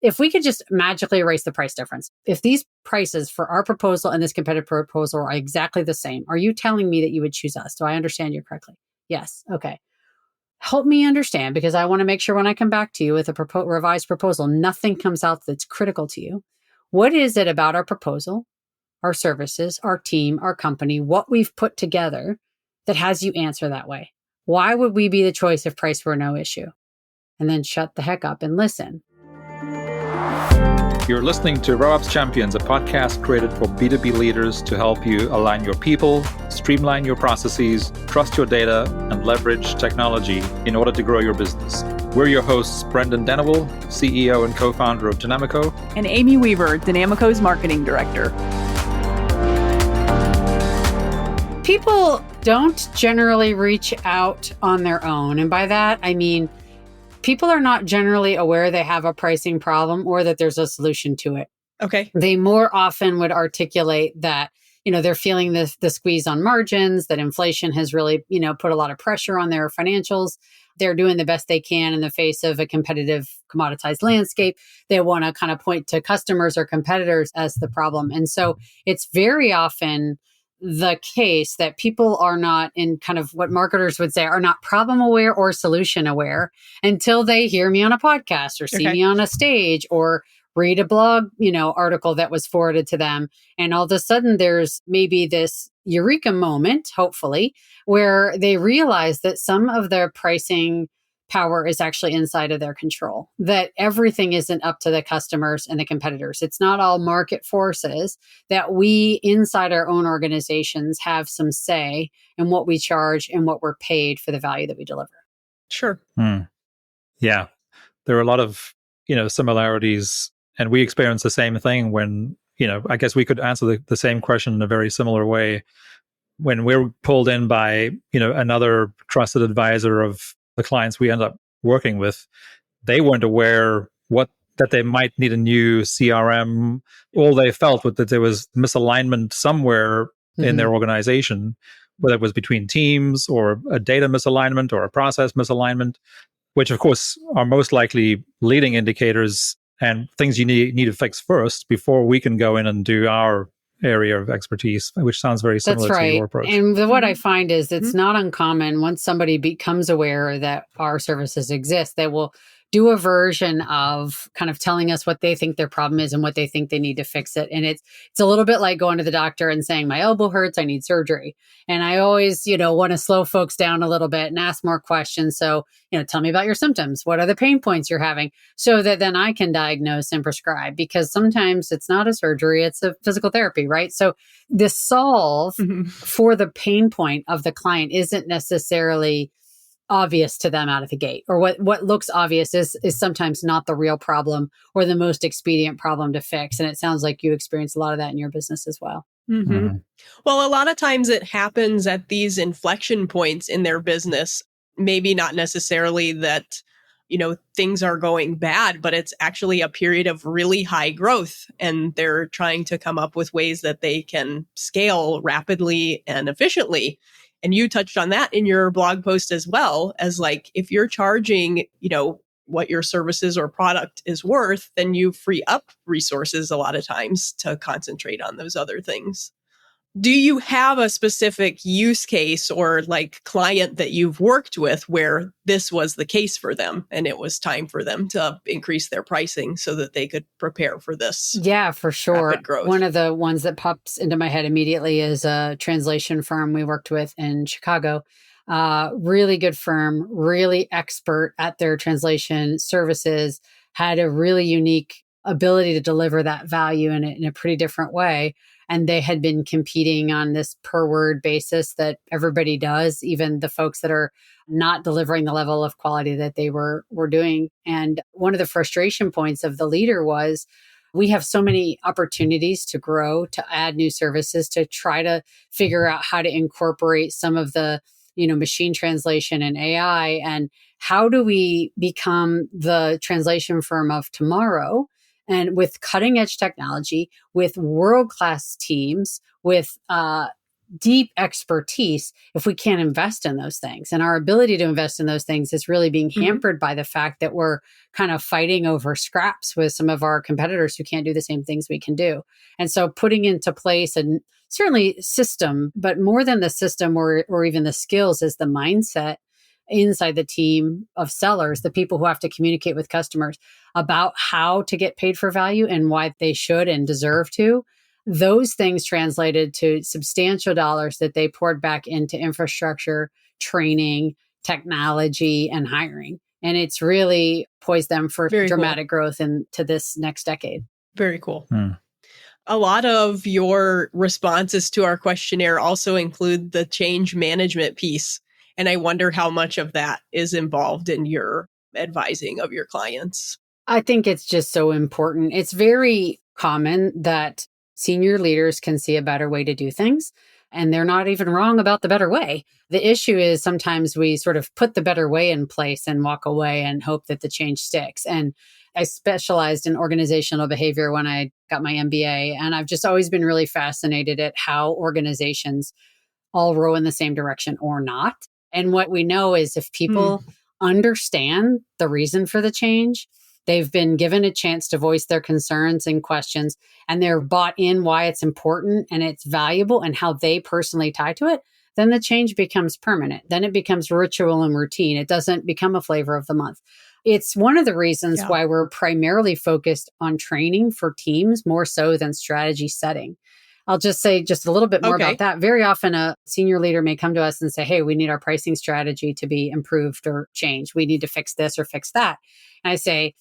if we could just magically erase the price difference, if these prices for our proposal and this competitive proposal are exactly the same, are you telling me that you would choose us? Do I understand you correctly? Yes. Okay. Help me understand, because I want to make sure when I come back to you with a revised proposal, nothing comes out that's critical to you. What is it about our proposal, our services, our team, our company, what we've put together that has you answer that way? Why would we be the choice if price were no issue? And then shut the heck up and listen. You're listening to RevOps Champions, a podcast created for B2B leaders to help you align your people, streamline your processes, trust your data, and leverage technology in order to grow your business. We're your hosts, Brendan Denewell, CEO and co-founder of Dynamico, and Amy Weaver, Dynamico's marketing director. People don't generally reach out on their own. And by that, I mean, people are not generally aware they have a pricing problem or that there's a solution to it. Okay. They more often would articulate that, they're feeling the squeeze on margins, that inflation has really, put a lot of pressure on their financials. They're doing the best they can in the face of a competitive, commoditized landscape. They want to kind of point to customers or competitors as the problem. And so it's very often the case that people are not, in kind of what marketers would say, are not problem aware or solution aware until they hear me on a podcast or see me on a stage or read a blog, article that was forwarded to them. And all of a sudden there's maybe this eureka moment, hopefully, where they realize that some of their pricing power is actually inside of their control, that everything isn't up to the customers and the competitors. It's not all market forces, that we inside our own organizations have some say in what we charge and what we're paid for the value that we deliver. Sure. Yeah. There are a lot of, similarities, and we experience the same thing when, I guess we could answer the same question in a very similar way. When we're pulled in by, another trusted advisor of the clients we end up working with, they weren't aware that they might need a new CRM. All they felt was that there was misalignment somewhere in their organization, whether it was between teams or a data misalignment or a process misalignment, which of course are most likely leading indicators and things you need to fix first before we can go in and do our area of expertise, which sounds very similar to your approach. And what I find is it's not uncommon once somebody becomes aware that our services exist, they will do a version of kind of telling us what they think their problem is and what they think they need to fix it. And it's a little bit like going to the doctor and saying, my elbow hurts, I need surgery. And I always, want to slow folks down a little bit and ask more questions. So, tell me about your symptoms. What are the pain points you're having? So that then I can diagnose and prescribe, because sometimes it's not a surgery, it's a physical therapy, right? So the solve for the pain point of the client isn't necessarily obvious to them out of the gate, or what looks obvious is sometimes not the real problem or the most expedient problem to fix. And it sounds like you experience a lot of that in your business as well. Well, a lot of times it happens at these inflection points in their business. Maybe not necessarily that, things are going bad, but it's actually a period of really high growth. And they're trying to come up with ways that they can scale rapidly and efficiently. And you touched on that in your blog post as well, as like, if you're charging, what your services or product is worth, then you free up resources a lot of times to concentrate on those other things. Do you have a specific use case or like client that you've worked with where this was the case for them and it was time for them to increase their pricing so that they could prepare for this? Yeah, for sure. Rapid growth? One of the ones that pops into my head immediately is a translation firm we worked with in Chicago. Really good firm, really expert at their translation services, had a really unique ability to deliver that value in a pretty different way. And they had been competing on this per word basis that everybody does, even the folks that are not delivering the level of quality that they were doing. And one of the frustration points of the leader was, we have so many opportunities to grow, to add new services, to try to figure out how to incorporate some of the, machine translation and AI. And how do we become the translation firm of tomorrow? And with cutting edge technology, with world-class teams, with deep expertise if we can't invest in those things. And our ability to invest in those things is really being hampered by the fact that we're kind of fighting over scraps with some of our competitors who can't do the same things we can do. And so putting into place and certainly system, but more than the system or even the skills is the mindset inside the team of sellers, the people who have to communicate with customers about how to get paid for value and why they should and deserve to. Those things translated to substantial dollars that they poured back into infrastructure, training, technology, and hiring. And it's really poised them for Very dramatic growth into this next decade. Very cool. A lot of your responses to our questionnaire also include the change management piece. And I wonder how much of that is involved in your advising of your clients. I think it's just so important. It's very common that senior leaders can see a better way to do things, and they're not even wrong about the better way. The issue is sometimes we sort of put the better way in place and walk away and hope that the change sticks. And I specialized in organizational behavior when I got my MBA, and I've just always been really fascinated at how organizations all row in the same direction or not. And what we know is if people understand the reason for the change, they've been given a chance to voice their concerns and questions, and they're bought in why it's important and it's valuable and how they personally tie to it, then the change becomes permanent. Then it becomes ritual and routine. It doesn't become a flavor of the month. It's one of the reasons why we're primarily focused on training for teams more so than strategy setting. I'll just say just a little bit more about that. Very often a senior leader may come to us and say, hey, we need our pricing strategy to be improved or changed. We need to fix this or fix that. And I say,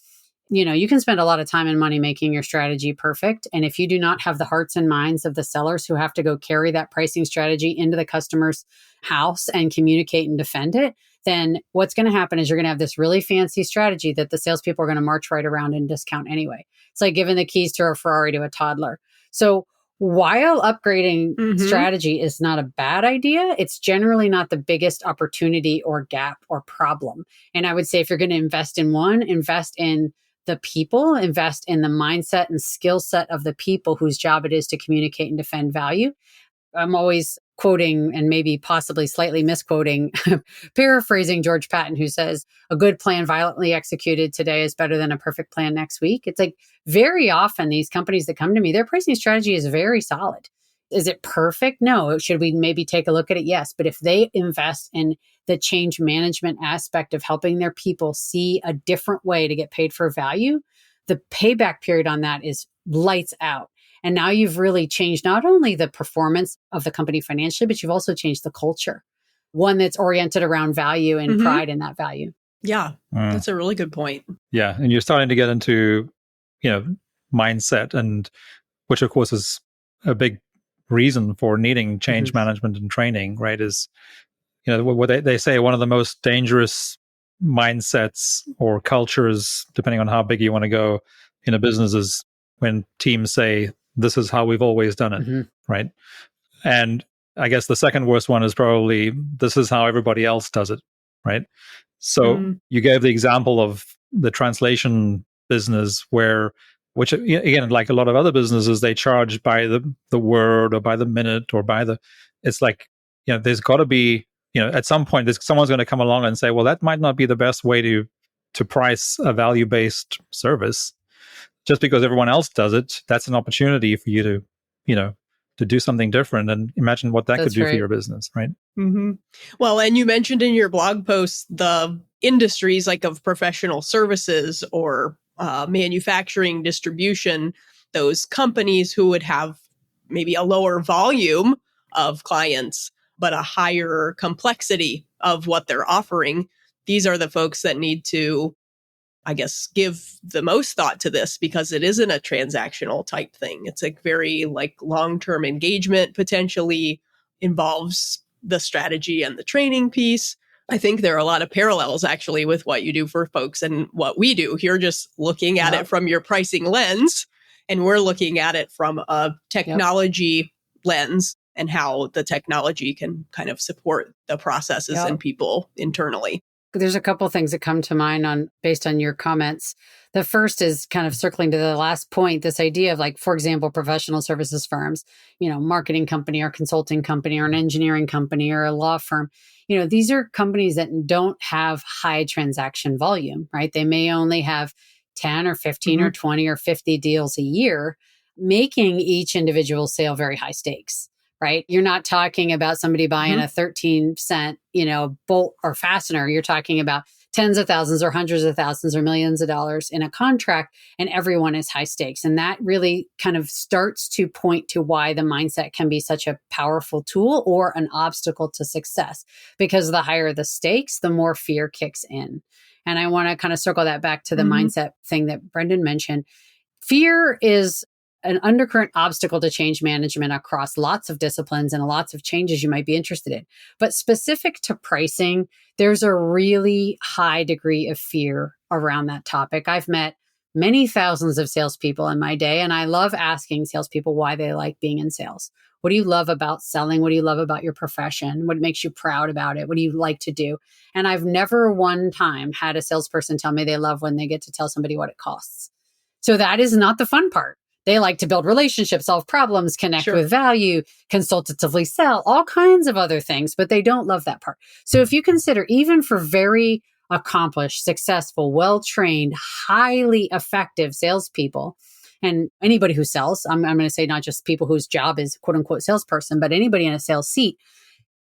you can spend a lot of time and money making your strategy perfect. And if you do not have the hearts and minds of the sellers who have to go carry that pricing strategy into the customer's house and communicate and defend it, then what's going to happen is you're going to have this really fancy strategy that the salespeople are going to march right around and discount anyway. It's like giving the keys to a Ferrari to a toddler. So while upgrading strategy is not a bad idea, it's generally not the biggest opportunity or gap or problem. And I would say if you're going to invest in one, invest in the people, invest in the mindset and skill set of the people whose job it is to communicate and defend value. I'm always quoting and maybe possibly slightly misquoting, paraphrasing George Patton, who says, a good plan violently executed today is better than a perfect plan next week. It's like very often these companies that come to me, their pricing strategy is very solid. Is it perfect? No. Should we maybe take a look at it? Yes. But if they invest in the change management aspect of helping their people see a different way to get paid for value, the payback period on that is lights out. And now you've really changed not only the performance of the company financially, but you've also changed the culture, one that's oriented around value and pride in that value. Yeah, that's a really good point. Yeah. And you're starting to get into, mindset, and which of course is a big reason for needing change management and training, right? Is, what they say, one of the most dangerous mindsets or cultures, depending on how big you want to go in a business, is when teams say, this is how we've always done it, right? And I guess the second worst one is probably, this is how everybody else does it, right? So you gave the example of the translation business which again, like a lot of other businesses, they charge by the word or by the minute or it's like, there's got to be, at some point, someone's going to come along and say, well, that might not be the best way to price a value-based service. Just because everyone else does it, that's an opportunity for you to do something different, and imagine what that could do for your business, right? Well, and you mentioned in your blog post the industries like of professional services or manufacturing, distribution, those companies who would have maybe a lower volume of clients, but a higher complexity of what they're offering. These are the folks that need to, I guess, give the most thought to this, because it isn't a transactional type thing. It's a very long-term engagement, potentially involves the strategy and the training piece. I think there are a lot of parallels actually with what you do for folks and what we do. You're just looking at it from your pricing lens, and we're looking at it from a technology lens and how the technology can kind of support the processes and people internally. There's a couple things that come to mind based on your comments. The first is kind of circling to the last point, this idea of like, for example, professional services firms, marketing company or consulting company or an engineering company or a law firm. These are companies that don't have high transaction volume, right? They may only have 10 or 15 or 20 or 50 deals a year, making each individual sale very high stakes. Right? You're not talking about somebody buying a 13 cent, bolt or fastener. You're talking about tens of thousands or hundreds of thousands or millions of dollars in a contract, and everyone is high stakes. And that really kind of starts to point to why the mindset can be such a powerful tool or an obstacle to success, because the higher the stakes, the more fear kicks in. And I want to kind of circle that back to the mindset thing that Brendan mentioned. Fear is an undercurrent obstacle to change management across lots of disciplines and lots of changes you might be interested in. But specific to pricing, there's a really high degree of fear around that topic. I've met many thousands of salespeople in my day, and I love asking salespeople why they like being in sales. What do you love about selling? What do you love about your profession? What makes you proud about it? What do you like to do? And I've never one time had a salesperson tell me they love when they get to tell somebody what it costs. So that is not the fun part. They like to build relationships, solve problems, connect with value, consultatively sell, all kinds of other things, but they don't love that part. So if you consider, even for very accomplished, successful, well-trained, highly effective salespeople, and anybody who sells, I'm going to say not just people whose job is quote unquote salesperson, but anybody in a sales seat,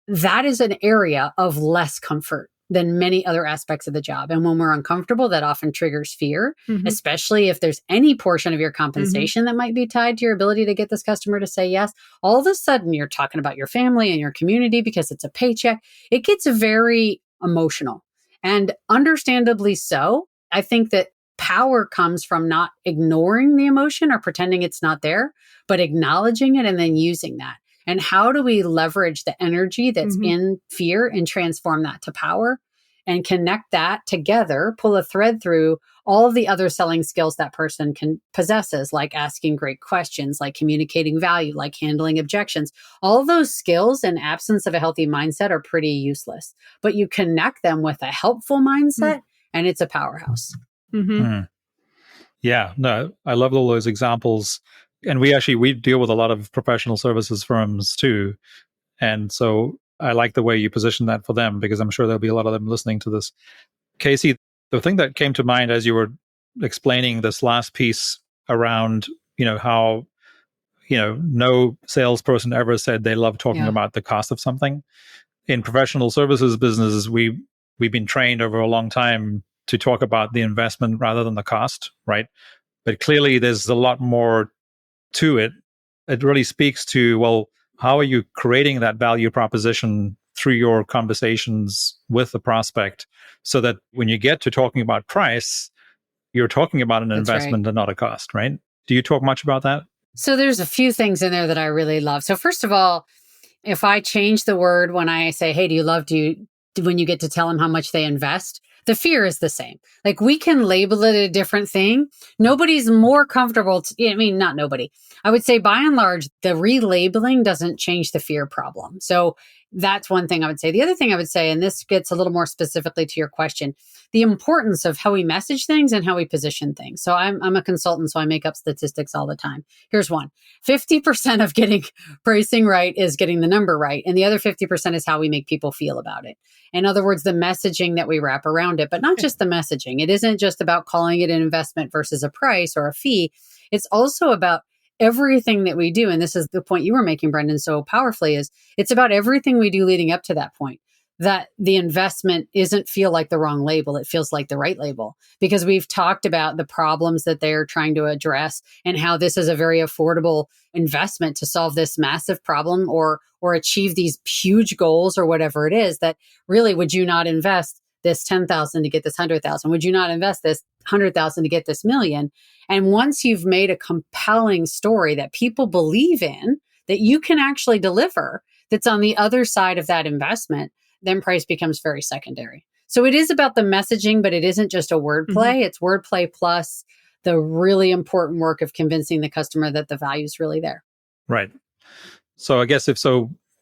that is an area of less comfort than many other aspects of the job. And when we're uncomfortable, that often triggers fear, especially if there's any portion of your compensation that might be tied to your ability to get this customer to say yes. All of a sudden, you're talking about your family and your community because it's a paycheck. It gets very emotional, and understandably so. I think that power comes from not ignoring the emotion or pretending it's not there, but acknowledging it and then using that. And how do we leverage the energy that's in fear and transform that to power and connect that together, pull a thread through all of the other selling skills that person possesses, like asking great questions, like communicating value, like handling objections. All of those skills in absence of a healthy mindset are pretty useless, but you connect them with a helpful mindset and it's a powerhouse. Yeah, no, I love all those examples. And we deal with a lot of professional services firms too. And so I like the way you position that for them, because I'm sure there'll be a lot of them listening to this. Casey, the thing that came to mind as you were explaining this last piece around, how, no salesperson ever said they love talking about the cost of something. In professional services businesses, we've been trained over a long time to talk about the investment rather than the cost, right? But clearly there's a lot more to it. It really speaks to, well, how are you creating that value proposition through your conversations with the prospect, so that when you get to talking about price, you're talking about an investment and not a cost, right? Do you talk much about that? So there's a few things in there that I really love. So first of all, if I change the word when I say, hey, when you get to tell them how much they invest, the fear is the same. Like, we can label it a different thing. Nobody's more comfortable. Not nobody. I would say by and large, the relabeling doesn't change the fear problem. So that's one thing I would say. The other thing I would say, and this gets a little more specifically to your question, the importance of how we message things and how we position things. So I'm a consultant, so I make up statistics all the time. Here's one. 50% of getting pricing right is getting the number right. And the other 50% is how we make people feel about it. In other words, the messaging that we wrap around it, but not just the messaging. It isn't just about calling it an investment versus a price or a fee. It's also about everything that we do. And this is the point you were making, Brendan, so powerfully, is it's about everything we do leading up to that point. That the investment isn't feel like the wrong label. It feels like the right label, because we've talked about the problems that they're trying to address and how this is a very affordable investment to solve this massive problem or achieve these huge goals or whatever it is. That really, would you not invest this 10,000 to get this 100,000? Would you not invest this 100,000 to get this million? And once you've made a compelling story that people believe in, that you can actually deliver, that's on the other side of that investment, then price becomes very secondary. So it is about the messaging, but it isn't just a wordplay. It's wordplay plus the really important work of convincing the customer that the value is really there. Right. So I guess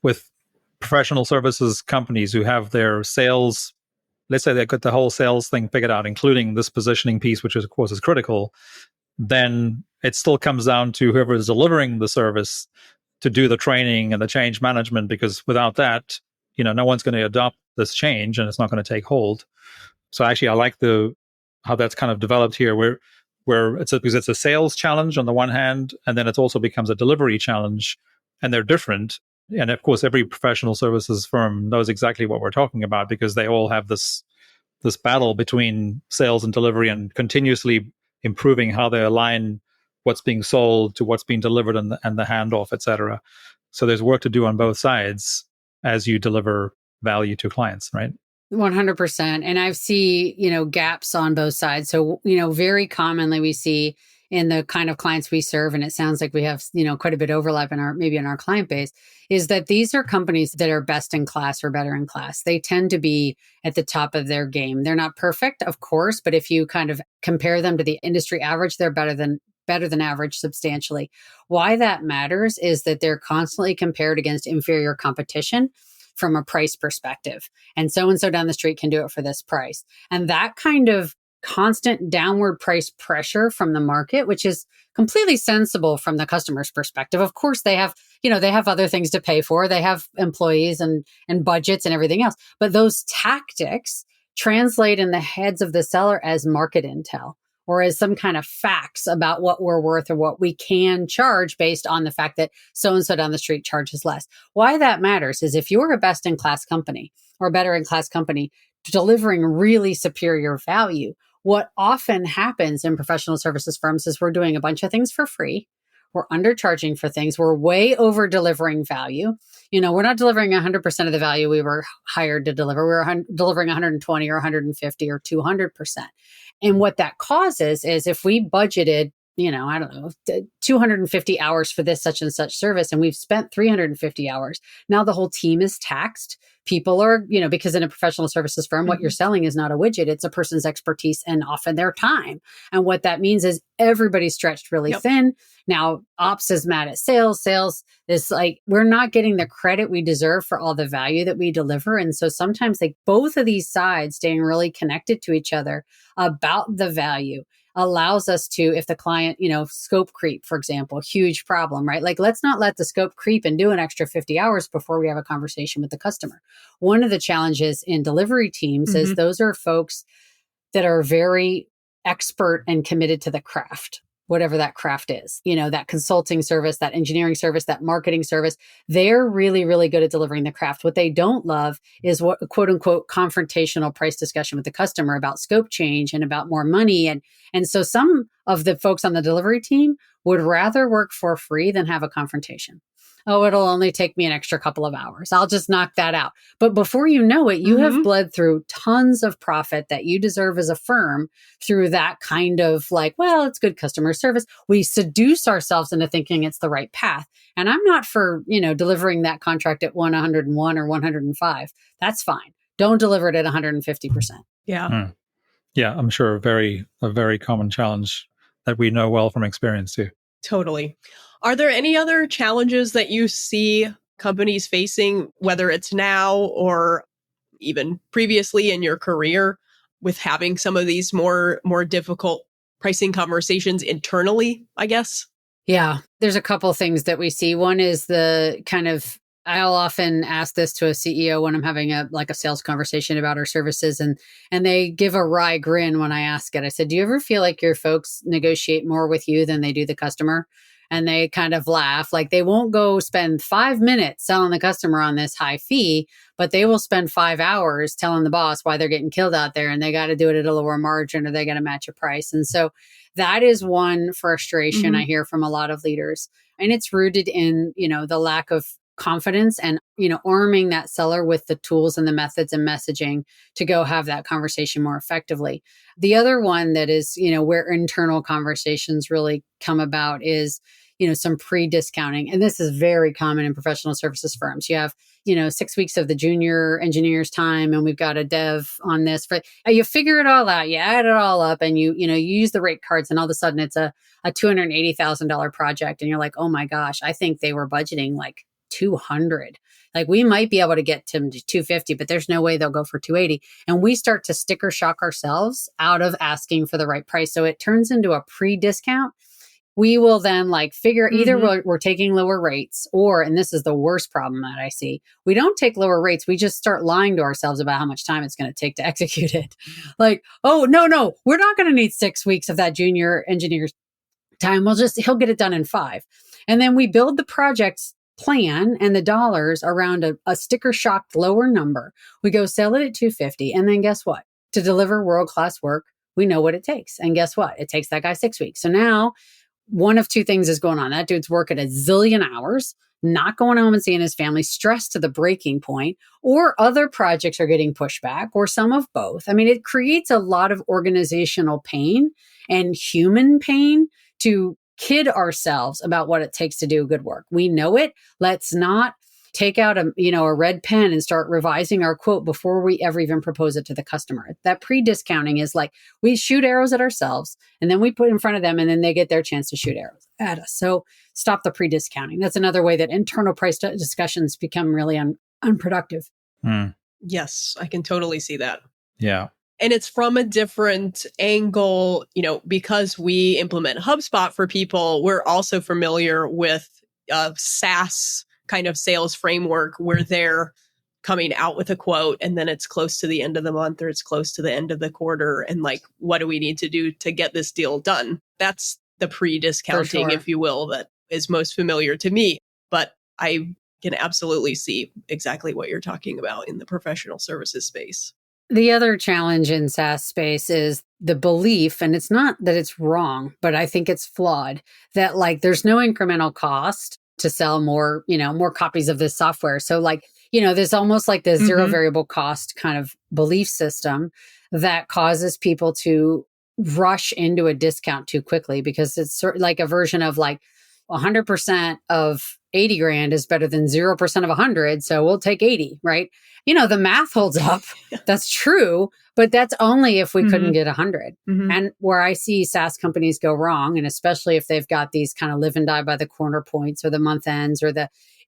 with professional services companies who have their sales let's say they've got the whole sales thing figured out, including this positioning piece, which is, of course, is critical, then it still comes down to whoever is delivering the service to do the training and the change management, because without that, no one's going to adopt this change and it's not going to take hold. So actually, I like how that's kind of developed here, where because it's a sales challenge on the one hand, and then it also becomes a delivery challenge, and they're different. And of course, every professional services firm knows exactly what we're talking about, because they all have this battle between sales and delivery, and continuously improving how they align what's being sold to what's being delivered, and the handoff, et cetera. So there's work to do on both sides as you deliver value to clients, right? 100%. And I see, gaps on both sides. So, very commonly we see in the kind of clients we serve, and it sounds like we have, quite a bit of overlap in our client base, is that these are companies that are best in class or better in class. They tend to be at the top of their game. They're not perfect, of course, but if you kind of compare them to the industry average, they're better than average substantially. Why that matters is that they're constantly compared against inferior competition from a price perspective. And so down the street can do it for this price. And that kind of constant downward price pressure from the market, which is completely sensible from the customer's perspective. Of course, they have other things to pay for. They have employees and budgets and everything else. But those tactics translate in the heads of the seller as market intel, or as some kind of facts about what we're worth or what we can charge based on the fact that so-and-so down the street charges less. Why that matters is if you're a best-in-class company or a better-in-class company delivering really superior value, what often happens in professional services firms is we're doing a bunch of things for free. We're undercharging for things. We're way over delivering value. We're not delivering 100% of the value we were hired to deliver. We're delivering 120 or 150 or 200%. And what that causes is if we budgeted, 250 hours for this such and such service, and we've spent 350 hours, now the whole team is taxed. People are, because in a professional services firm, what you're selling is not a widget, it's a person's expertise and often their time. And what that means is everybody's stretched really thin. Now, ops is mad at sales. Sales is like, we're not getting the credit we deserve for all the value that we deliver. And so sometimes both of these sides staying really connected to each other about the value allows us to, if the client, scope creep, for example, huge problem, right? Like, let's not let the scope creep and do an extra 50 hours before we have a conversation with the customer. One of the challenges in delivery teams is those are folks that are very expert and committed to the craft, whatever that craft is, that consulting service, that engineering service, that marketing service. They're really, really good at delivering the craft. What they don't love is what quote unquote confrontational price discussion with the customer about scope change and about more money. And so some of the folks on the delivery team would rather work for free than have a confrontation. Oh, it'll only take me an extra couple of hours. I'll just knock that out. But before you know it, you have bled through tons of profit that you deserve as a firm through that kind of it's good customer service. We seduce ourselves into thinking it's the right path. And I'm not for, delivering that contract at 101 or 105. That's fine. Don't deliver it at 150%. Yeah. Yeah, I'm sure a very common challenge that we know well from experience too. Totally. Are there any other challenges that you see companies facing, whether it's now or even previously in your career, with having some of these more difficult pricing conversations internally, I guess? Yeah, there's a couple things that we see. One is I'll often ask this to a CEO when I'm having a sales conversation about our services, and they give a wry grin when I ask it. I said, do you ever feel like your folks negotiate more with you than they do the customer? And they kind of laugh. Like, they won't go spend 5 minutes selling the customer on this high fee, but they will spend 5 hours telling the boss why they're getting killed out there, and they got to do it at a lower margin, or they got to match a price. And so that is one frustration I hear from a lot of leaders. And it's rooted in, the lack of confidence and, arming that seller with the tools and the methods and messaging to go have that conversation more effectively. The other one that is, where internal conversations really come about is, some pre-discounting. And this is very common in professional services firms. You have, 6 weeks of the junior engineer's time, and we've got a dev on this. You figure it all out, you add it all up, and you use the rate cards, and all of a sudden it's a $280,000 project. And you're like, oh my gosh, I think they were budgeting 200. Like we might be able to get them to 250, but there's no way they'll go for 280. And we start to sticker shock ourselves out of asking for the right price. So it turns into a pre-discount. We will then like figure either we're taking lower rates or, and this is the worst problem that I see, we don't take lower rates. We just start lying to ourselves about how much time it's going to take to execute it. Like, oh, no, we're not going to need 6 weeks of that junior engineer's time. He'll get it done in 5. And then we build the project's plan and the dollars around a sticker shocked lower number. We go sell it at 250. And then guess what? To deliver world-class work, we know what it takes. And guess what? It takes that guy 6 weeks. So now one of two things is going on. That dude's working a zillion hours, not going home and seeing his family, stressed to the breaking point, or other projects are getting pushed back, or some of both. I mean, it creates a lot of organizational pain and human pain to kid ourselves about what it takes to do good work. We know it. Let's not take out a red pen and start revising our quote before we ever even propose it to the customer. That pre-discounting is like we shoot arrows at ourselves and then we put in front of them and then they get their chance to shoot arrows at us. So stop the pre-discounting. That's another way that internal price discussions become really unproductive. Yes, I can totally see that. Yeah. And it's from a different angle, because we implement HubSpot for people, we're also familiar with SaaS kind of sales framework where they're coming out with a quote and then it's close to the end of the month or it's close to the end of the quarter. And like, what do we need to do to get this deal done? That's the pre-discounting, if you will, that is most familiar to me. But I can absolutely see exactly what you're talking about in the professional services space. The other challenge in SaaS space is the belief, and it's not that it's wrong, but I think it's flawed, that like there's no incremental cost to sell more copies of this software. So like, there's almost like the zero variable cost kind of belief system that causes people to rush into a discount too quickly because it's sort of like a version of like 100% of 80 grand is better than 0% of 100. So we'll take 80, right? The math holds up. That's true. But that's only if we couldn't get 100. And where I see SaaS companies go wrong, and especially if they've got these kind of live and die by the corner points or the month ends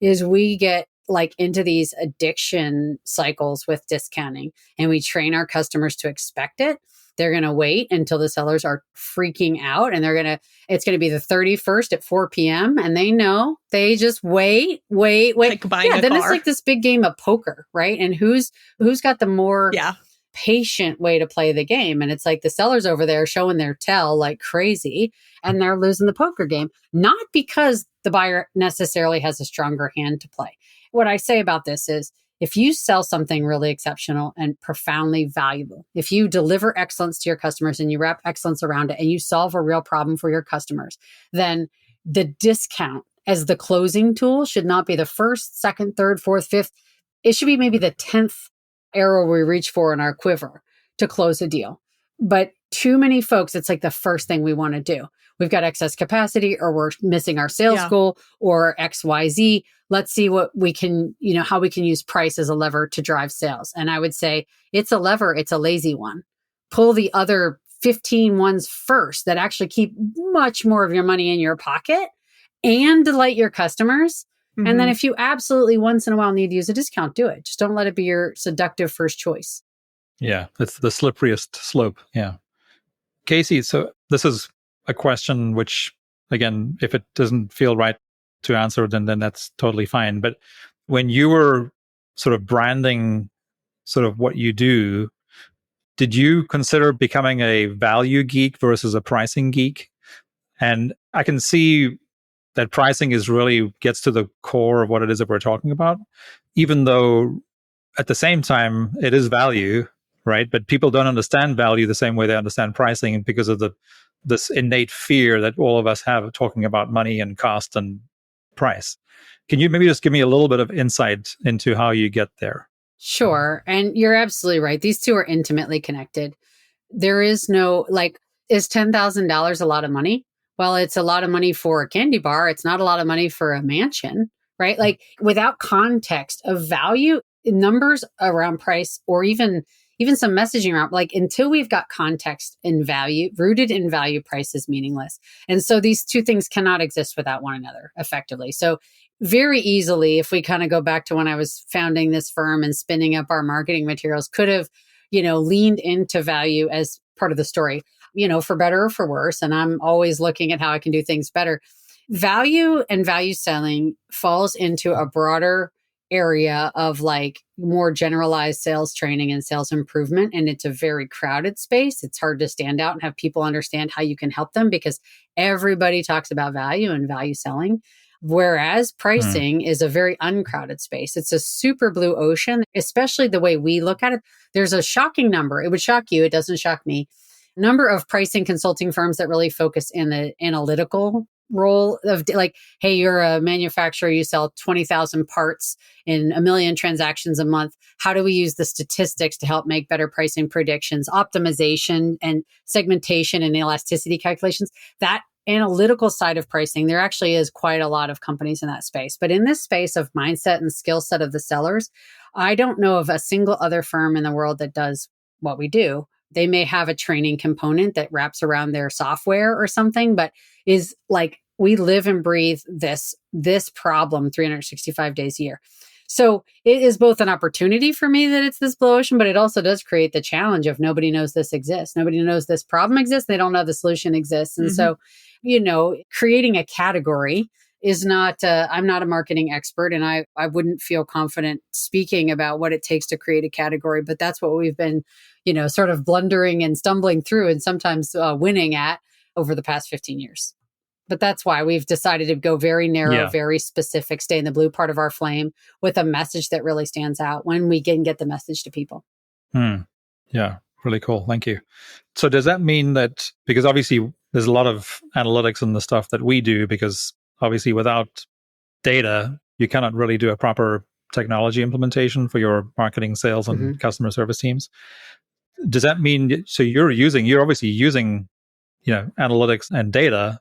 is we get like into these addiction cycles with discounting and we train our customers to expect it. They're going to wait until the sellers are freaking out and it's going to be the 31st at 4 p.m. And they know they just wait. Like buying a then car. It's like this big game of poker, right? And who's got the more patient way to play the game? And it's like the sellers over there showing their tail like crazy and they're losing the poker game, not because the buyer necessarily has a stronger hand to play. What I say about this is, if you sell something really exceptional and profoundly valuable, if you deliver excellence to your customers and you wrap excellence around it and you solve a real problem for your customers, then the discount as the closing tool should not be the first, second, third, fourth, fifth. It should be maybe the 10th arrow we reach for in our quiver to close a deal. But too many folks, it's like the first thing we want to do. We've got excess capacity or we're missing our sales goal or XYZ. Let's see what we can, how we can use price as a lever to drive sales. And I would say it's a lever, it's a lazy one. Pull the other 15 ones first that actually keep much more of your money in your pocket and delight your customers. And then if you absolutely once in a while need to use a discount, do it. Just don't let it be your seductive first choice. Yeah, it's the slipperiest slope. Yeah. Casey, so this is a question which, again, if it doesn't feel right to answer, then that's totally fine. But when you were sort of branding sort of what you do, did you consider becoming a value geek versus a pricing geek? And I can see that pricing gets to the core of what it is that we're talking about, even though at the same time it is value, right? But people don't understand value the same way they understand pricing because of this innate fear that all of us have of talking about money and cost and price. Can you maybe just give me a little bit of insight into how you get there? Sure. And you're absolutely right. These two are intimately connected. There is no, is $10,000 a lot of money? Well, it's a lot of money for a candy bar. It's not a lot of money for a mansion, right? Like without context of value, numbers around price or even even some messaging around, like until we've got context and value, rooted in value, price is meaningless. And so these two things cannot exist without one another effectively. So very easily, if we kind of go back to when I was founding this firm and spinning up our marketing materials, could have, leaned into value as part of the story, for better or for worse. And I'm always looking at how I can do things better. Value and value selling falls into a broader area of like more generalized sales training and sales improvement. And it's a very crowded space. It's hard to stand out and have people understand how you can help them because everybody talks about value and value selling. Whereas pricing is a very uncrowded space. It's a super blue ocean, especially the way we look at it. There's a shocking number. It would shock you. It doesn't shock me. Number of pricing consulting firms that really focus in the analytical role of like, hey, you're a manufacturer, you sell 20,000 parts in 1 million transactions a month. How do we use the statistics to help make better pricing predictions, optimization and segmentation and elasticity calculations? That analytical side of pricing, there actually is quite a lot of companies in that space. But in this space of mindset and skill set of the sellers, I don't know of a single other firm in the world that does what we do. They may have a training component that wraps around their software or something, but is like we live and breathe this problem 365 days a year. So it is both an opportunity for me that it's this blue ocean, but it also does create the challenge of nobody knows this exists. Nobody knows this problem exists. They don't know the solution exists. And so, creating a category is not, I'm not a marketing expert and I wouldn't feel confident speaking about what it takes to create a category, but that's what we've been, sort of blundering and stumbling through and sometimes winning at over the past 15 years. But that's why we've decided to go very narrow, very specific, stay in the blue part of our flame with a message that really stands out when we can get the message to people. Yeah, really cool. Thank you. So does that mean that, because obviously there's a lot of analytics in the stuff that we do, because obviously without data, you cannot really do a proper technology implementation for your marketing, sales, and customer service teams. Does that mean, so you're obviously using, analytics and data,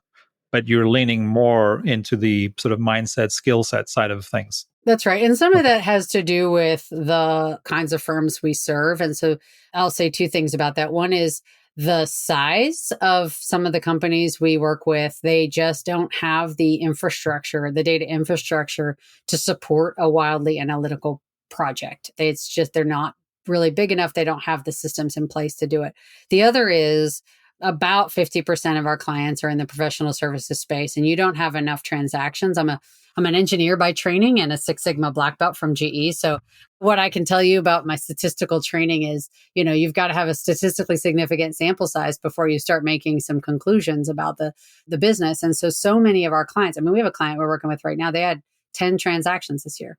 but you're leaning more into the sort of mindset, skill set side of things? That's right. And some of that has to do with the kinds of firms we serve. And so I'll say two things about that. One is the size of some of the companies we work with. They just don't have the infrastructure, the data infrastructure to support a wildly analytical project. It's just, they're not really big enough. They don't have the systems in place to do it. The other is about 50% of our clients are in the professional services space, and you don't have enough transactions. I'm an engineer by training and a Six Sigma black belt from GE. So what I can tell you about my statistical training is, you've got to have a statistically significant sample size before you start making some conclusions about the business. And so many of our clients, we have a client we're working with right now, they had 10 transactions this year.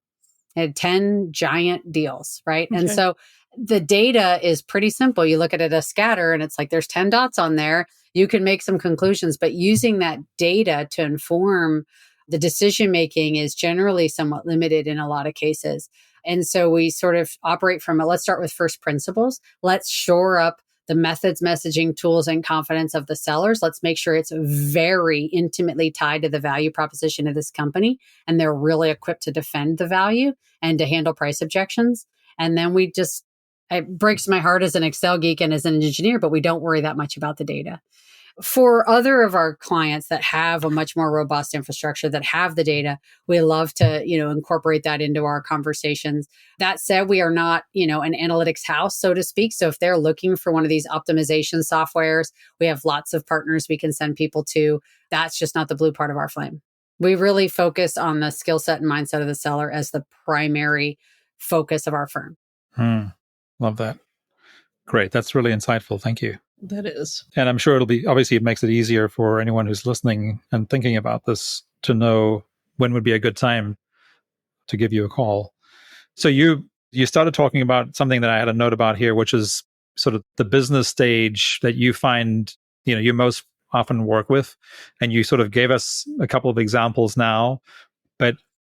They had 10 giant deals, right? Okay. And so the data is pretty simple. You look at it as scatter and it's like there's 10 dots on there. You can make some conclusions, but using that data to inform the decision making is generally somewhat limited in a lot of cases. And so we sort of operate from let's start with first principles. Let's shore up the methods, messaging, tools, and confidence of the sellers. Let's make sure it's very intimately tied to the value proposition of this company, and they're really equipped to defend the value and to handle price objections. And then it breaks my heart as an Excel geek and as an engineer, but we don't worry that much about the data. For other of our clients that have a much more robust infrastructure, that have the data, we love to, incorporate that into our conversations. That said, we are not, an analytics house, so to speak. So if they're looking for one of these optimization softwares, we have lots of partners we can send people to. That's just not the blue part of our flame. We really focus on the skill set and mindset of the seller as the primary focus of our firm. Love that. Great. That's really insightful. Thank you. That is. And I'm sure it makes it easier for anyone who's listening and thinking about this to know when would be a good time to give you a call. So you started talking about something that I had a note about here, which is sort of the business stage that you find, you most often work with. And you sort of gave us a couple of examples now, but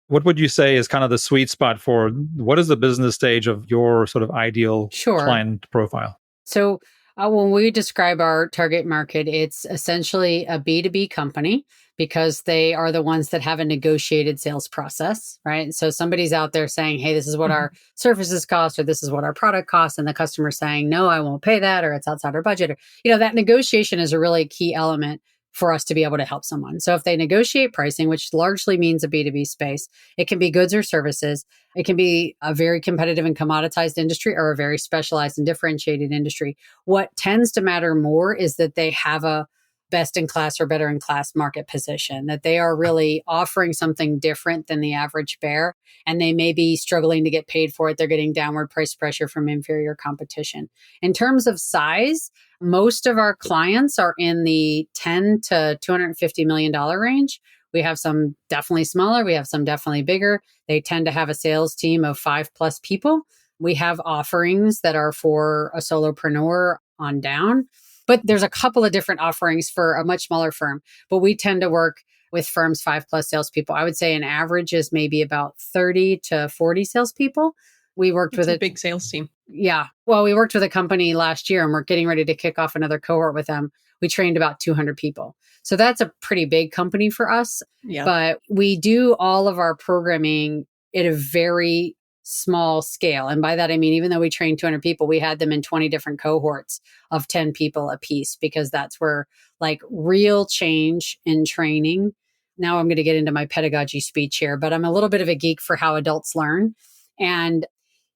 what would you say is kind of the sweet spot for what is the business stage of your sort of ideal client profile? So When we describe our target market, it's essentially a B2B company because they are the ones that have a negotiated sales process, right? So somebody's out there saying, hey, this is what our services cost, or this is what our product costs. And the customer's saying, no, I won't pay that, or it's outside our budget. Or, that negotiation is a really key element for us to be able to help someone. So if they negotiate pricing, which largely means a B2B space, it can be goods or services. It can be a very competitive and commoditized industry or a very specialized and differentiated industry. What tends to matter more is that they have a best in class or better in class market position, that they are really offering something different than the average bear, and they may be struggling to get paid for it. They're getting downward price pressure from inferior competition. In terms of size, most of our clients are in the $10 to $250 million range. We have some definitely smaller. We have some definitely bigger. They tend to have a sales team of 5+ people. We have offerings that are for a solopreneur on down, but there's a couple of different offerings for a much smaller firm. But we tend to work with firms 5+ salespeople. I would say an average is maybe about 30 to 40 salespeople. We worked with a big sales team. Yeah. Well, we worked with a company last year and we're getting ready to kick off another cohort with them. We trained about 200 people. So that's a pretty big company for us. Yeah. But we do all of our programming at a very small scale. And by that, I mean, even though we trained 200 people, we had them in 20 different cohorts of 10 people a piece, because that's where like real change in training. Now I'm going to get into my pedagogy speech here, but I'm a little bit of a geek for how adults learn. And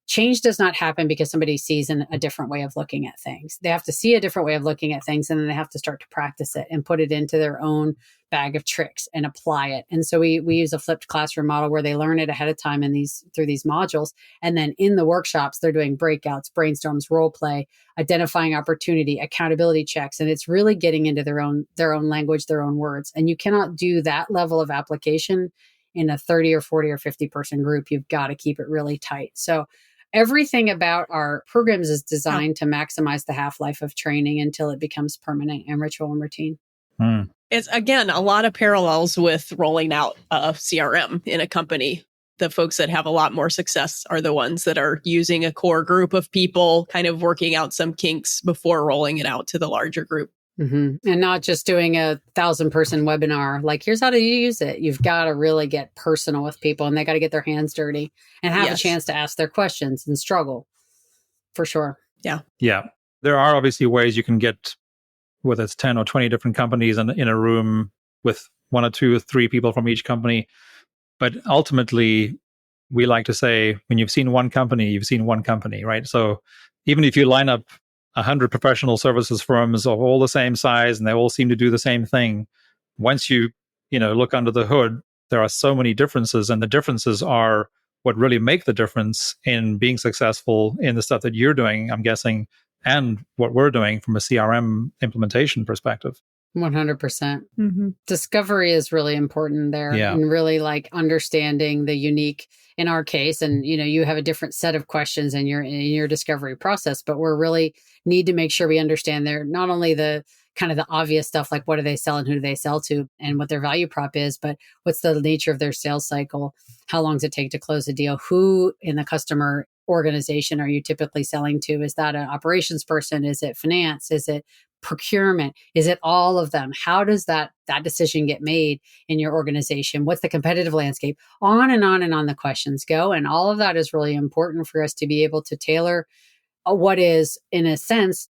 change does not happen because somebody sees a different way of looking at things. They have to see a different way of looking at things, and then they have to start to practice it and put it into their own bag of tricks and apply it. And so we use a flipped classroom model where they learn it ahead of time through these modules. And then in the workshops, they're doing breakouts, brainstorms, role play, identifying opportunity, accountability checks. And it's really getting into their own language, their own words. And you cannot do that level of application in a 30 or 40 or 50 person group. You've got to keep it really tight. So everything about our programs is designed to maximize the half-life of training until it becomes permanent and ritual and routine. It's, again, a lot of parallels with rolling out a CRM in a company. The folks that have a lot more success are the ones that are using a core group of people, kind of working out some kinks before rolling it out to the larger group. Mm-hmm. And not just doing a 1,000-person webinar, like, here's how to use it. You've got to really get personal with people, and they got to get their hands dirty and have a chance to ask their questions and struggle, for sure. Yeah. Yeah. There are obviously ways you can get, whether it's 10 or 20 different companies in a room with 1 or 2 or 3 people from each company. But ultimately, we like to say, when you've seen one company, you've seen one company, right? So even if you line up 100 professional services firms of all the same size and they all seem to do the same thing, once you look under the hood, there are so many differences, and the differences are what really make the difference in being successful in the stuff that you're doing, I'm guessing, and what we're doing from a CRM implementation perspective. 100%. Mm-hmm. Discovery is really important there, and really like understanding the unique, in our case, and you have a different set of questions in your discovery process, but we're really need to make sure we understand their, not only the kind of the obvious stuff, like what do they sell and who do they sell to and what their value prop is, but what's the nature of their sales cycle? How long does it take to close a deal? Who in the customer organization are you typically selling to? Is that an operations person? Is it finance? Is it procurement? Is it all of them? How does that decision get made in your organization? What's the competitive landscape? On and on the questions go. And all of that is really important for us to be able to tailor what is, in a sense,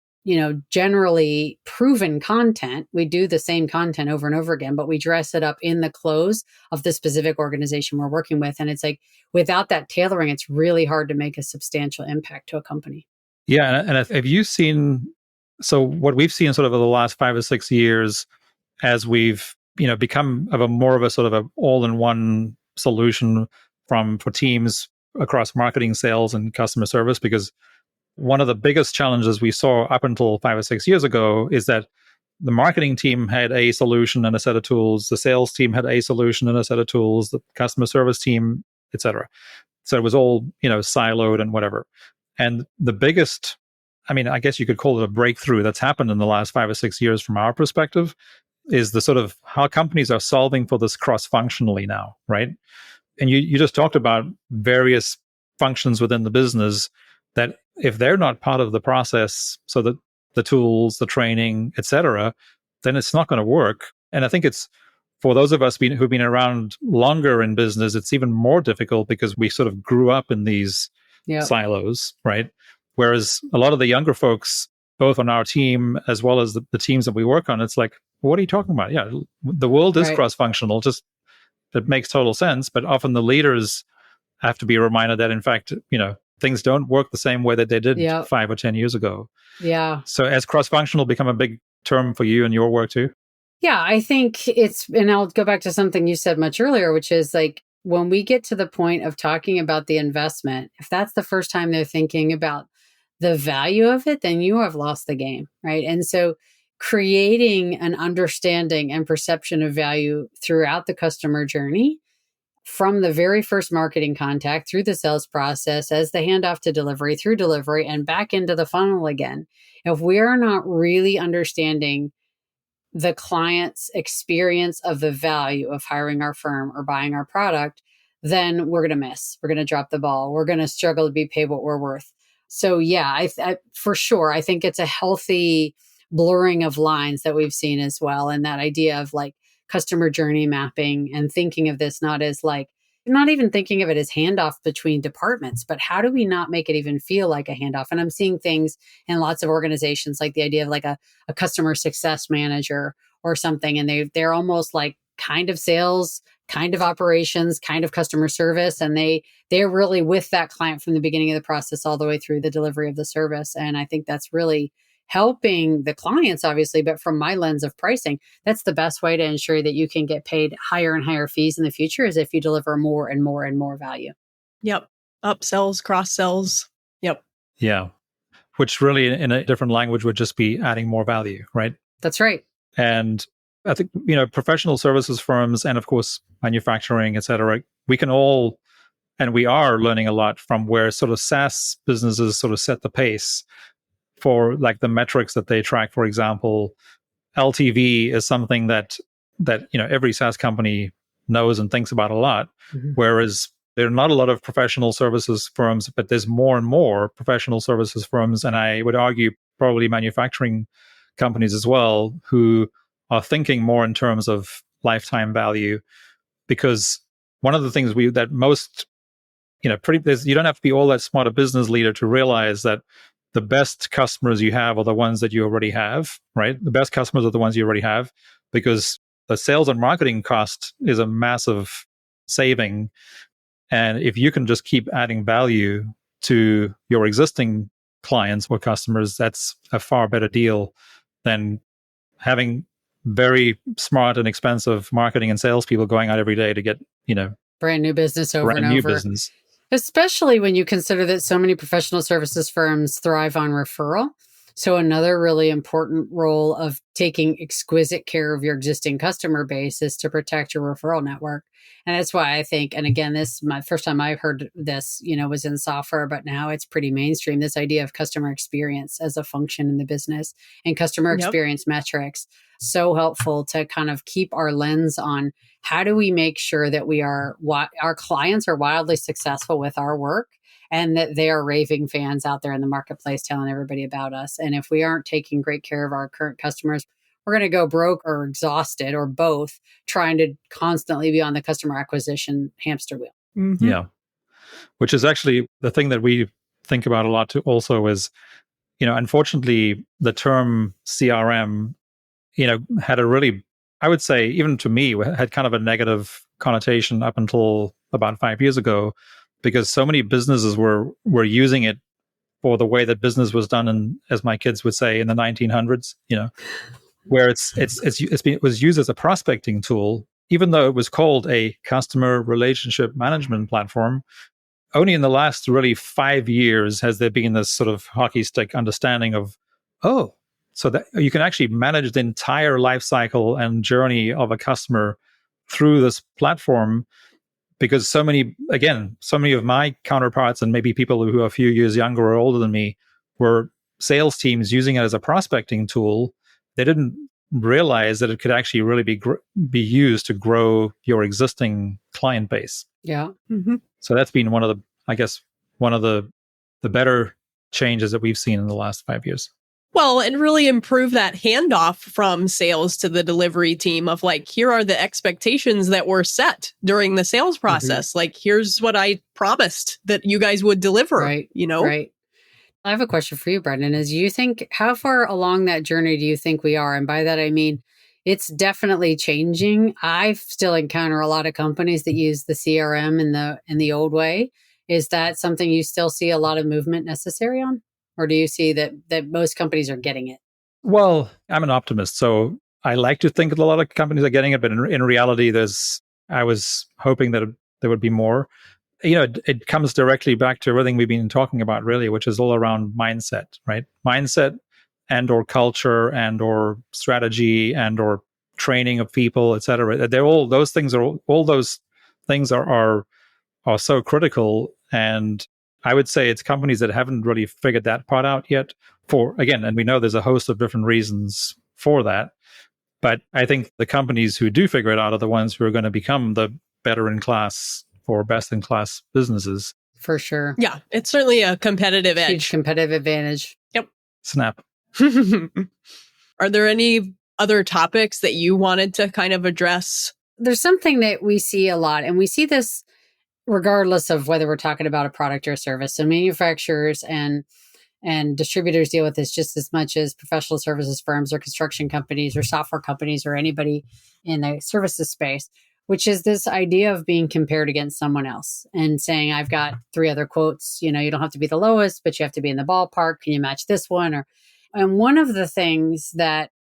generally proven content. We do the same content over and over again, but we dress it up in the clothes of the specific organization we're working with. And it's like, without that tailoring, it's really hard to make a substantial impact to a company. Yeah. And have you seen, so what we've seen sort of over the last 5 or 6 years, as we've, become more of a sort of a all-in-one solution for teams across marketing, sales, and customer service, because one of the biggest challenges we saw up until 5 or 6 years ago is that the marketing team had a solution and a set of tools, the sales team had a solution and a set of tools, the customer service team, etc. So it was all, siloed and whatever. And the biggest, I guess you could call it a breakthrough that's happened in the last 5 or 6 years from our perspective, is the sort of how companies are solving for this cross-functionally now, right? And you just talked about various functions within the business that if they're not part of the process, so that the tools, the training, etc., then it's not going to work. And I think it's for those of us who've been around longer in business, it's even more difficult because we sort of grew up in these silos, right? Whereas a lot of the younger folks, both on our team as well as the teams that we work on, it's like, what are you talking about? Yeah, the world is cross-functional. Just it makes total sense. But often the leaders have to be reminded that, in fact, things don't work the same way that they did 5 or 10 years ago. Yeah. So has cross-functional become a big term for you and your work too? Yeah, I think and I'll go back to something you said much earlier, which is like when we get to the point of talking about the investment, if that's the first time they're thinking about the value of it, then you have lost the game, right? And so creating an understanding and perception of value throughout the customer journey, from the very first marketing contact through the sales process, as the handoff to delivery, through delivery, and back into the funnel again. If we're not really understanding the client's experience of the value of hiring our firm or buying our product, then we're going to miss. We're going to drop the ball. We're going to struggle to be paid what we're worth. So yeah, I for sure, I think it's a healthy blurring of lines that we've seen as well. And that idea of like customer journey mapping and thinking of this not as like, not even thinking of it as handoff between departments, but how do we not make it even feel like a handoff? And I'm seeing things in lots of organizations, like the idea of like a customer success manager or something. And they're almost like kind of sales, kind of operations, kind of customer service. And they're really with that client from the beginning of the process all the way through the delivery of the service. And I think that's really helping the clients, obviously, but from my lens of pricing, that's the best way to ensure that you can get paid higher and higher fees in the future, is if you deliver more and more and more value. Yep. Upsells, cross sells. Yep. Yeah. Which really in a different language would just be adding more value, right? That's right. And I think, professional services firms and of course, manufacturing, et cetera, we can all, and we are learning a lot from where sort of SaaS businesses sort of set the pace for like the metrics that they track. For example, LTV is something that every SaaS company knows and thinks about a lot, whereas there are not a lot of professional services firms, but there's more and more professional services firms, and I would argue probably manufacturing companies as well, who are thinking more in terms of lifetime value. Because one of the things that most, you don't have to be all that smart a business leader to realize that the best customers you have are the ones that you already have, right? The best customers are the ones you already have, because the sales and marketing cost is a massive saving. And if you can just keep adding value to your existing clients or customers, that's a far better deal than having very smart and expensive marketing and salespeople going out every day to get, brand new business over brand and new over. business. Especially when you consider that so many professional services firms thrive on referral. So another really important role of taking exquisite care of your existing customer base is to protect your referral network. And that's why I think, and again, this my first time I heard this, was in software, but now it's pretty mainstream. This idea of customer experience as a function in the business and customer experience metrics. So helpful to kind of keep our lens on how do we make sure that our clients are wildly successful with our work, and that they are raving fans out there in the marketplace telling everybody about us. And if we aren't taking great care of our current customers, we're going to go broke or exhausted or both, trying to constantly be on the customer acquisition hamster wheel. Mm-hmm. Yeah. Which is actually the thing that we think about a lot too also is, unfortunately, the term CRM, had a really, I would say, even to me, had kind of a negative connotation up until about 5 years ago, because so many businesses were using it for the way that business was done, and as my kids would say, in the 1900s, where it was used as a prospecting tool, even though it was called a customer relationship management platform. Only in the last really 5 years has there been this sort of hockey stick understanding of, so that you can actually manage the entire life cycle and journey of a customer through this platform. Because so many of my counterparts, and maybe people who are a few years younger or older than me, were sales teams using it as a prospecting tool. They didn't realize that it could actually really be used to grow your existing client base. Yeah. Mm-hmm. So that's been one of the better changes that we've seen in the last 5 years. Well, and really improve that handoff from sales to the delivery team of like, here are the expectations that were set during the sales process. Like, here's what I promised that you guys would deliver, Right. Right. I have a question for you, Brendan. Is you think how far along that journey do you think we are? And by that I mean it's definitely changing. I still encounter a lot of companies that use the CRM in the old way. Is that something you still see a lot of movement necessary on? Or do you see that most companies are getting it? Well, I'm an optimist, so I like to think that a lot of companies are getting it, but in reality, I was hoping that there would be more. It comes directly back to everything we've been talking about, really, which is all around mindset, right? Mindset and or culture and or strategy and or training of people, et cetera. They're all those things are so critical. And I would say it's companies that haven't really figured that part out yet. And we know there's a host of different reasons for that. But I think the companies who do figure it out are the ones who are going to become the better in class or best in class businesses. For sure. Yeah, it's certainly a competitive edge. Huge competitive advantage. Yep. Snap. Are there any other topics that you wanted to kind of address? There's something that we see a lot, and we see this regardless of whether we're talking about a product or a service. So manufacturers and distributors deal with this just as much as professional services firms or construction companies or software companies or anybody in the services space, which is this idea of being compared against someone else and saying, I've got 3 other quotes, you don't have to be the lowest, but you have to be in the ballpark. Can you match this one? And one of the things that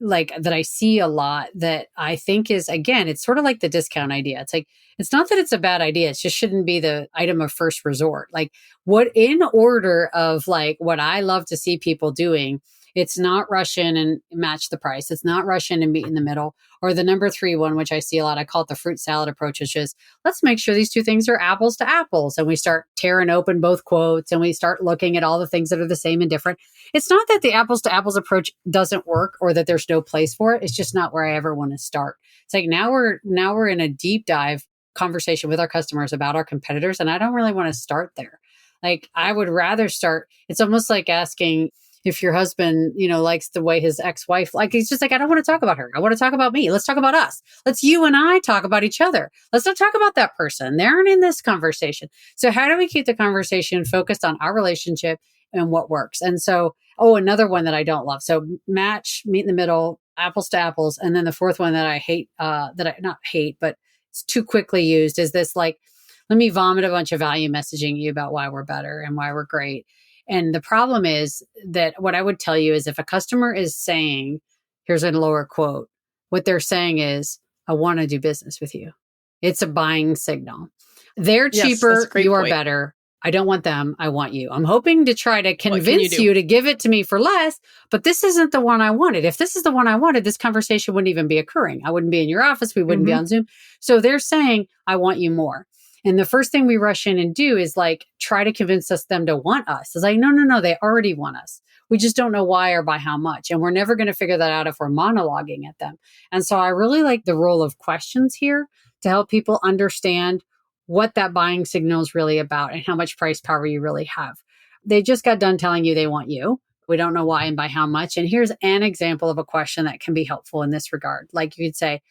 I see a lot that I think is, again, it's sort of like the discount idea. It's like, it's not that it's a bad idea. It just shouldn't be the item of first resort. Like what in order of like what I love to see people doing, it's not rush in and match the price. It's not rush in and meet in the middle. Or the number 3 one, which I see a lot, I call it the fruit salad approach, which is let's make sure these 2 things are apples to apples. And we start tearing open both quotes and we start looking at all the things that are the same and different. It's not that the apples to apples approach doesn't work or that there's no place for it. It's just not where I ever want to start. It's like now we're in a deep dive conversation with our customers about our competitors. And I don't really want to start there. Like I would rather start, it's almost like asking if your husband, likes the way his ex-wife, like, he's just like, I don't want to talk about her. I want to talk about me. Let's talk about us. Let's you and I talk about each other. Let's not talk about that person. They aren't in this conversation. So how do we keep the conversation focused on our relationship and what works? And so, another one that I don't love. So match, meet in the middle, apples to apples. And then the 4th one that I hate, not hate, but it's too quickly used is this like, let me vomit a bunch of value messaging at you about why we're better and why we're great. And the problem is that what I would tell you is if a customer is saying, here's a lower quote, what they're saying is, I want to do business with you. It's a buying signal. They're cheaper. You are better. I don't want them. I want you. I'm hoping to try to convince you to give it to me for less, but this isn't the one I wanted. If this is the one I wanted, this conversation wouldn't even be occurring. I wouldn't be in your office. We wouldn't be on Zoom. So they're saying, I want you more. And the first thing we rush in and do is like try to convince them to want us. It's like, no, they already want us. We just don't know why or by how much. And we're never going to figure that out if we're monologuing at them. And so I really like the role of questions here to help people understand what that buying signal is really about and how much price power you really have. They just got done telling you they want you. We don't know why and by how much. And here's an example of a question that can be helpful in this regard. Like you could say,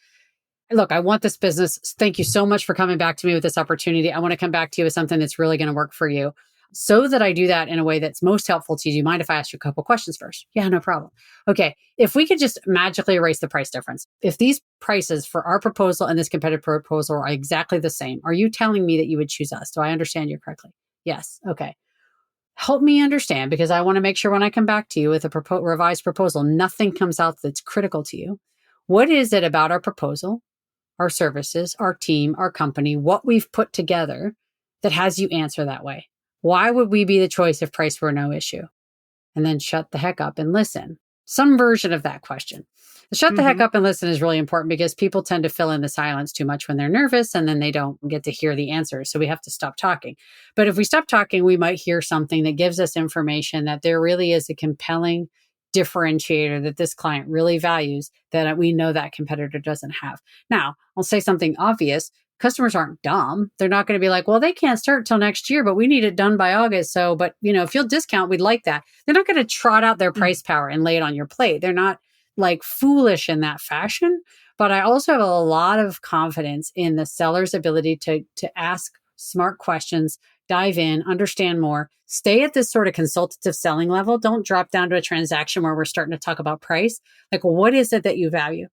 look, I want this business. Thank you so much for coming back to me with this opportunity. I want to come back to you with something that's really going to work for you. So that I do that in a way that's most helpful to you, do you mind if I ask you a couple questions first? Yeah, no problem. Okay, if we could just magically erase the price difference. If these prices for our proposal and this competitive proposal are exactly the same, are you telling me that you would choose us? Do I understand you correctly? Yes. Okay. Help me understand, because I want to make sure when I come back to you with a revised proposal, nothing comes out that's critical to you. What is it about our proposal, our services, our team, our company, what we've put together that has you answer that way? Why would we be the choice if price were no issue? And then shut the heck up and listen. Some version of that question. The shut the heck up and listen is really important because people tend to fill in the silence too much when they're nervous and then they don't get to hear the answers. So we have to stop talking. But if we stop talking, we might hear something that gives us information that there really is a compelling differentiator that this client really values that we know that competitor doesn't have. Now, I'll say something obvious. customers aren't dumb. They're not going to be like, well, they can't start till next year, but we need it done by August. So, but if you'll discount, we'd like that. They're not going to trot out their price power and lay it on your plate. They're not like foolish in that fashion. But I also have a lot of confidence in the seller's ability to ask smart questions, dive in, understand more, stay at this sort of consultative selling level. Don't drop down to a transaction where we're starting to talk about price. Like, what is it that you value?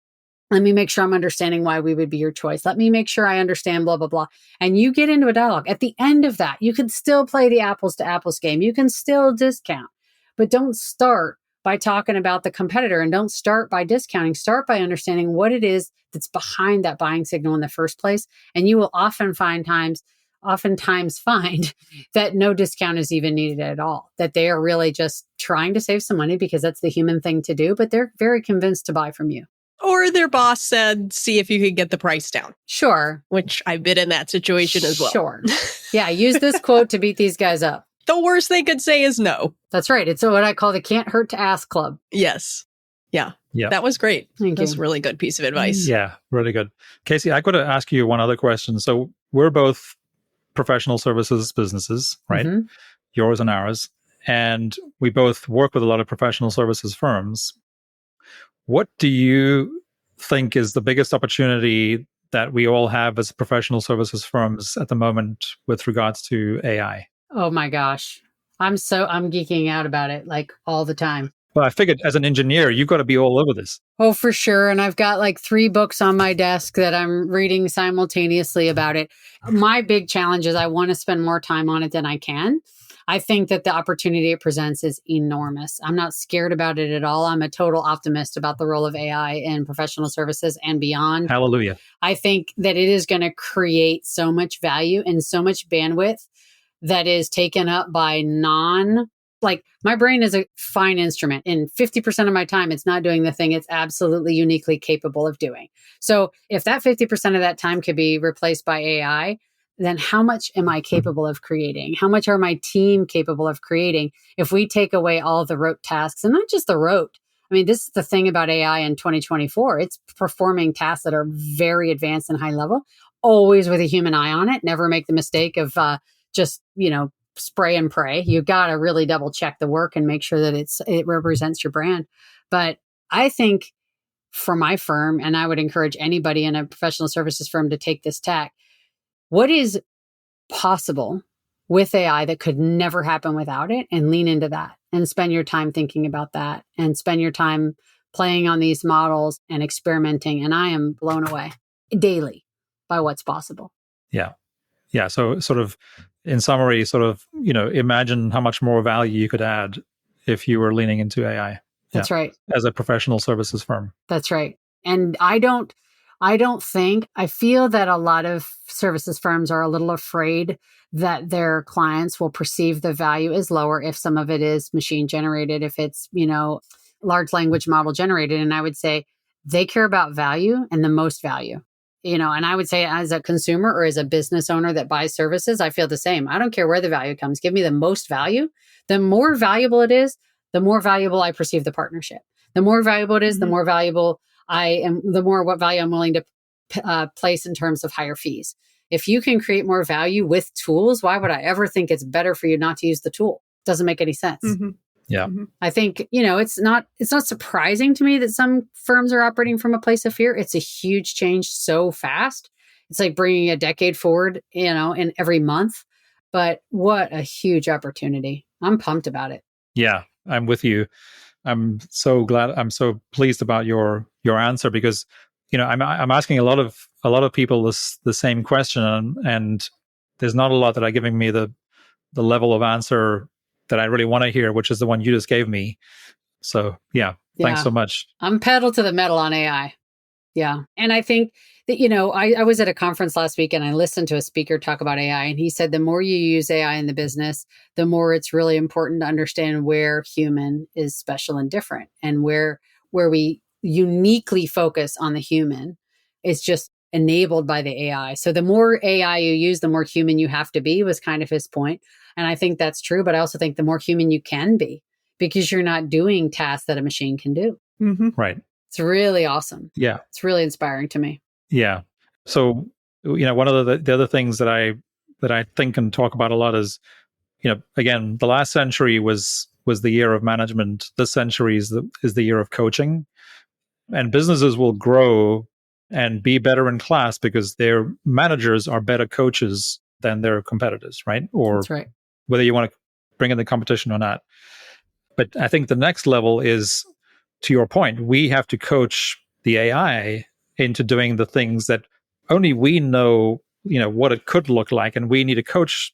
Let me make sure I'm understanding why we would be your choice. Let me make sure I understand blah, blah, blah. And you get into a dialogue. At the end of that, you can still play the apples to apples game. You can still discount, but don't start by talking about the competitor and don't start by discounting. Start by understanding what it is that's behind that buying signal in the first place. And you will oftentimes find that no discount is even needed at all, that they are really just trying to save some money because that's the human thing to do, but they're very convinced to buy from you. Or their boss said, see if you could get the price down. Sure. Which I've been in that situation as well. Sure. Yeah, use this quote to beat these guys up. The worst they could say is no. That's right. It's what I call the can't hurt to ask club. Yes. Yeah. Yeah. That was great. Thank That's you. a really good piece of advice. Yeah, really good. Casey, I got to ask you one other question. So we're both professional services businesses, right? Mhm. Yours and ours. And we both work with a lot of professional services firms. What do you think is the biggest opportunity that we all have as professional services firms at the moment with regards to AI? Oh my gosh. I'm geeking out about it like all the time. Well, I figured as an engineer, you've got to be all over this. Oh, for sure. And I've got like 3 books on my desk that I'm reading simultaneously about it. My big challenge is I want to spend more time on it than I can. I think that the opportunity it presents is enormous. I'm not scared about it at all. I'm a total optimist about the role of AI in professional services and beyond. Hallelujah. I think that it is going to create so much value and so much bandwidth that is taken up by like my brain is a fine instrument and 50% of my time, it's not doing the thing it's absolutely uniquely capable of doing. So if that 50% of that time could be replaced by AI, then how much am I capable of creating? How much are my team capable of creating if we take away all the rote tasks and not just the rote? I mean, this is the thing about AI in 2024. It's performing tasks that are very advanced and high level, always with a human eye on it. Never make the mistake of just, spray and pray. You got to really double check the work and make sure that it represents your brand. But I think for my firm, and I would encourage anybody in a professional services firm to take this tack, what is possible with AI that could never happen without it, and lean into that and spend your time thinking about that and spend your time playing on these models and experimenting. And I am blown away daily by what's possible. Yeah. Yeah. So sort of in summary, imagine how much more value you could add if you were leaning into AI. That's right. As a professional services firm. That's right. And I feel that a lot of services firms are a little afraid that their clients will perceive the value as lower if some of it is machine generated, if it's, large language model generated. And I would say they care about value and the most value. And I would say as a consumer or as a business owner that buys services, I feel the same. I don't care where the value comes. Give me the most value. The more valuable it is, the more valuable I perceive the partnership. The more valuable it is, the more valuable I am, the more what value I'm willing to place in terms of higher fees. If you can create more value with tools, why would I ever think it's better for you not to use the tool? Doesn't make any sense. Mm-hmm. Yeah. Mm-hmm. I think, it's not surprising to me that some firms are operating from a place of fear. It's a huge change so fast. It's like bringing a decade forward, in every month. But what a huge opportunity. I'm pumped about it. Yeah, I'm with you. I'm so glad. I'm so pleased about your answer because, I'm asking a lot of people the same question, and there's not a lot that are giving me the level of answer that I really want to hear, which is the one you just gave me. So thanks so much. I'm pedal to the metal on AI. Yeah. And I think that, I was at a conference last week and I listened to a speaker talk about AI, and he said the more you use AI in the business, the more it's really important to understand where human is special and different, and where we uniquely focus on the human is just enabled by the AI. So the more AI you use, the more human you have to be, was kind of his point. And I think that's true, but I also think the more human you can be, because you're not doing tasks that a machine can do. Mm-hmm. Right. It's really awesome. Yeah. It's really inspiring to me. Yeah. So One of the other things that I think and talk about a lot is, again, the last century was the year of management. This century is the year of coaching, and businesses will grow and be better in class because their managers are better coaches than their competitors, right? Or That's right. whether you want to bring in the competition or not. But I think the next level is, to your point, we have to coach the AI into doing the things that only we know, what it could look like. And we need to coach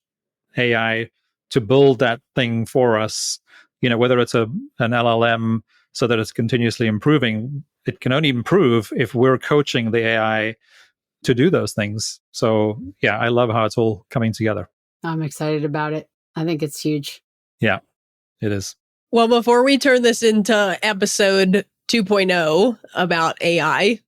AI to build that thing for us, whether it's an LLM so that it's continuously improving. It can only improve if we're coaching the AI to do those things. So yeah, I love how it's all coming together. I'm excited about it. I think it's huge. Yeah, it is. Well, before we turn this into episode 2.0 about AI,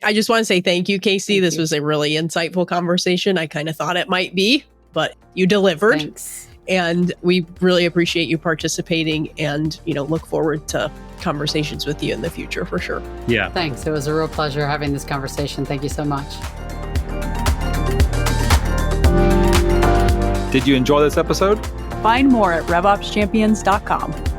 I just want to say thank you, Casey. This was a really insightful conversation. I kind of thought it might be, but you delivered. Thanks. And we really appreciate you participating and, look forward to conversations with you in the future for sure. Yeah. Thanks. It was a real pleasure having this conversation. Thank you so much. Did you enjoy this episode? Find more at RevOpsChampions.com.